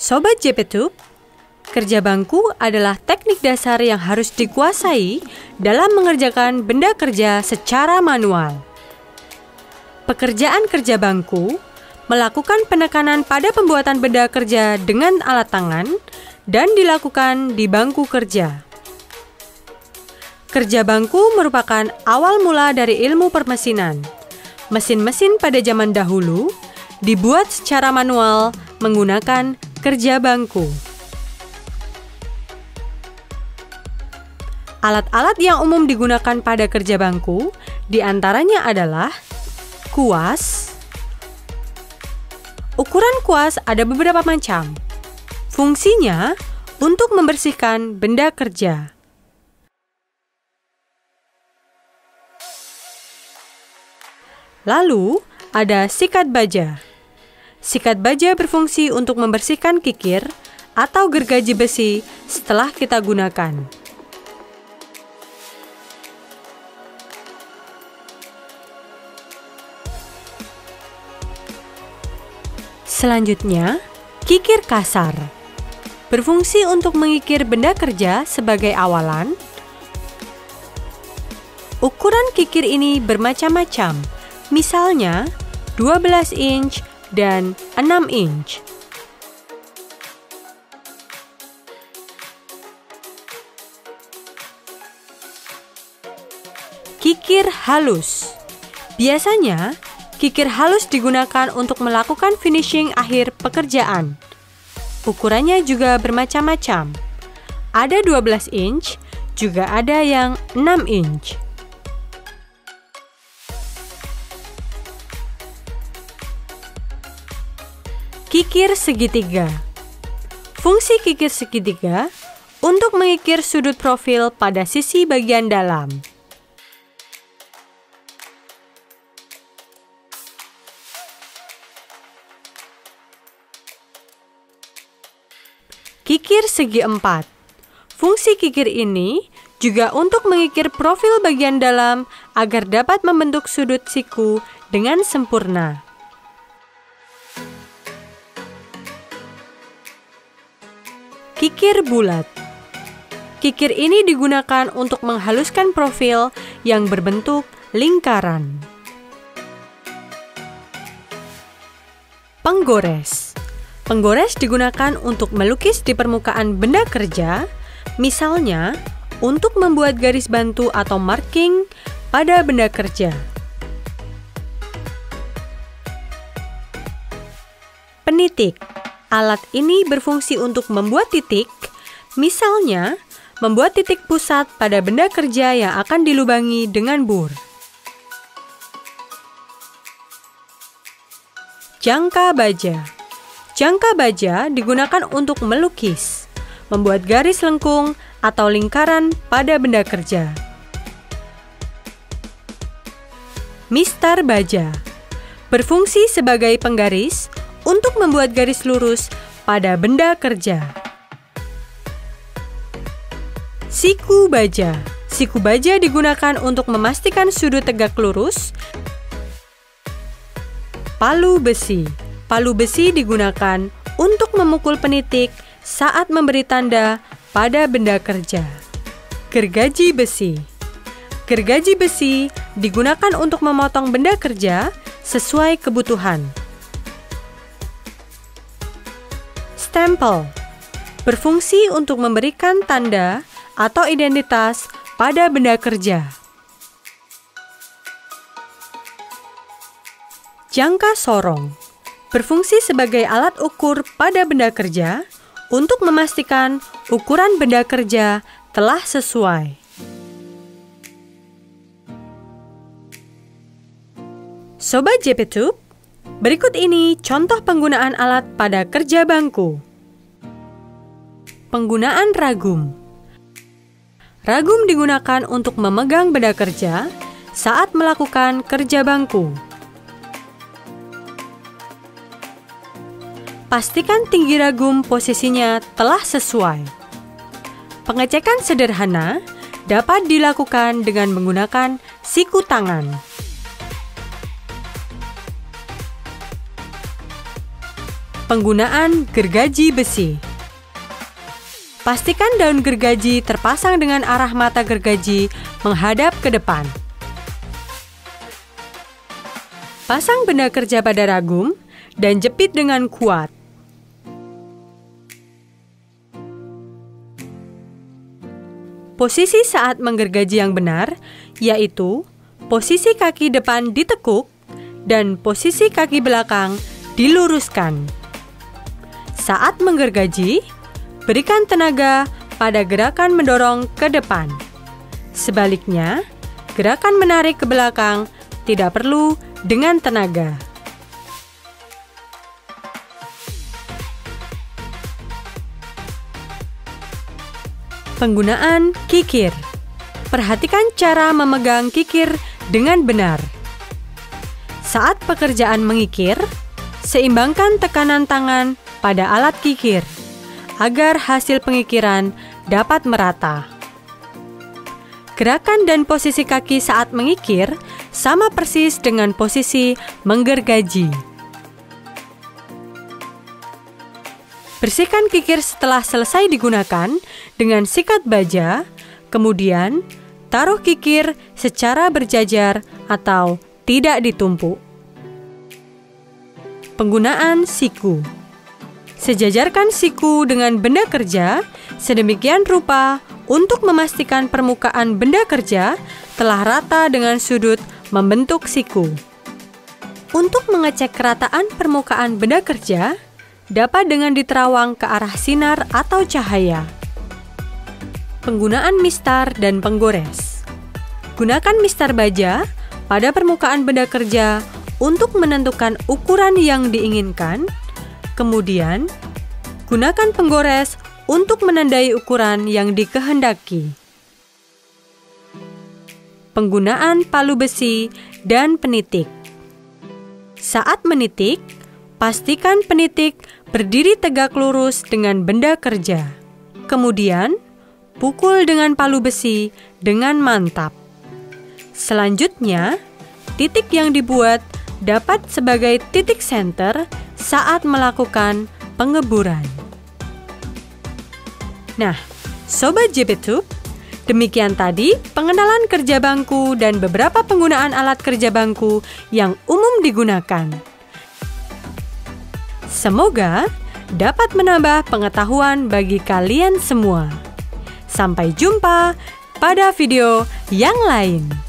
Sobat JPTube, kerja bangku adalah teknik dasar yang harus dikuasai dalam mengerjakan benda kerja secara manual. Pekerjaan kerja bangku melakukan penekanan pada pembuatan benda kerja dengan alat tangan dan dilakukan di bangku kerja. Kerja bangku merupakan awal mula dari ilmu permesinan. Mesin-mesin pada zaman dahulu dibuat secara manual menggunakan kerja bangku. Alat-alat yang umum digunakan pada kerja bangku diantaranya adalah kuas. Ukuran kuas ada beberapa macam. Fungsinya untuk membersihkan benda kerja. Lalu ada sikat baja. Sikat baja berfungsi untuk membersihkan kikir atau gergaji besi setelah kita gunakan. Selanjutnya, kikir kasar. Berfungsi untuk mengikir benda kerja sebagai awalan. Ukuran kikir ini bermacam-macam, misalnya 12 inch dan 6 inch. Kikir halus. Biasanya, kikir halus digunakan untuk melakukan finishing akhir pekerjaan. Ukurannya juga bermacam-macam. Ada 12 inch, juga ada yang 6 inch. Kikir segitiga. Fungsi kikir segitiga untuk mengikir sudut profil pada sisi bagian dalam. Kikir segi empat. Fungsi kikir ini juga untuk mengikir profil bagian dalam agar dapat membentuk sudut siku dengan sempurna. Kikir bulat. Kikir ini digunakan untuk menghaluskan profil yang berbentuk lingkaran. Penggores. Penggores digunakan untuk melukis di permukaan benda kerja, misalnya untuk membuat garis bantu atau marking pada benda kerja. Penitik. Alat ini berfungsi untuk membuat titik, misalnya membuat titik pusat pada benda kerja yang akan dilubangi dengan bur. Jangka baja. Jangka baja digunakan untuk melukis, membuat garis lengkung atau lingkaran pada benda kerja. Mistar baja. Berfungsi sebagai penggaris untuk membuat garis lurus pada benda kerja. Siku baja. Siku baja digunakan untuk memastikan sudut tegak lurus. Palu besi. Palu besi digunakan untuk memukul penitik saat memberi tanda pada benda kerja. Gergaji besi. Gergaji besi digunakan untuk memotong benda kerja sesuai kebutuhan. Stempel. Berfungsi untuk memberikan tanda atau identitas pada benda kerja. Jangka sorong. Berfungsi sebagai alat ukur pada benda kerja untuk memastikan ukuran benda kerja telah sesuai. Sobat JPTube, berikut ini contoh penggunaan alat pada kerja bangku. Penggunaan ragum. Ragum digunakan untuk memegang benda kerja saat melakukan kerja bangku. Pastikan tinggi ragum posisinya telah sesuai. Pengecekan sederhana dapat dilakukan dengan menggunakan siku tangan. Penggunaan gergaji besi. Pastikan daun gergaji terpasang dengan arah mata gergaji menghadap ke depan. Pasang benda kerja pada ragum dan jepit dengan kuat. Posisi saat menggergaji yang benar, yaitu posisi kaki depan ditekuk dan posisi kaki belakang diluruskan. Saat menggergaji, berikan tenaga pada gerakan mendorong ke depan. Sebaliknya, gerakan menarik ke belakang tidak perlu dengan tenaga. Penggunaan kikir. Perhatikan cara memegang kikir dengan benar. Saat pekerjaan mengikir, seimbangkan tekanan tangan pada alat kikir agar hasil pengikiran dapat merata. Gerakan dan posisi kaki saat mengikir sama persis dengan posisi menggergaji. Bersihkan kikir setelah selesai digunakan dengan sikat baja, kemudian taruh kikir secara berjajar atau tidak ditumpuk. Penggunaan siku. Sejajarkan siku dengan benda kerja sedemikian rupa untuk memastikan permukaan benda kerja telah rata dengan sudut membentuk siku. Untuk mengecek kerataan permukaan benda kerja, dapat dengan diterawang ke arah sinar atau cahaya. Penggunaan mistar dan penggores. Gunakan mistar baja pada permukaan benda kerja untuk menentukan ukuran yang diinginkan. Kemudian, gunakan penggores untuk menandai ukuran yang dikehendaki. Penggunaan palu besi dan penitik. Saat menitik, pastikan penitik berdiri tegak lurus dengan benda kerja. Kemudian, pukul dengan palu besi dengan mantap. Selanjutnya, titik yang dibuat dapat sebagai titik senter saat melakukan pengeburan. Nah, Sobat JBTube, demikian tadi pengenalan kerja bangku dan beberapa penggunaan alat kerja bangku yang umum digunakan. Semoga dapat menambah pengetahuan bagi kalian semua. Sampai jumpa pada video yang lain.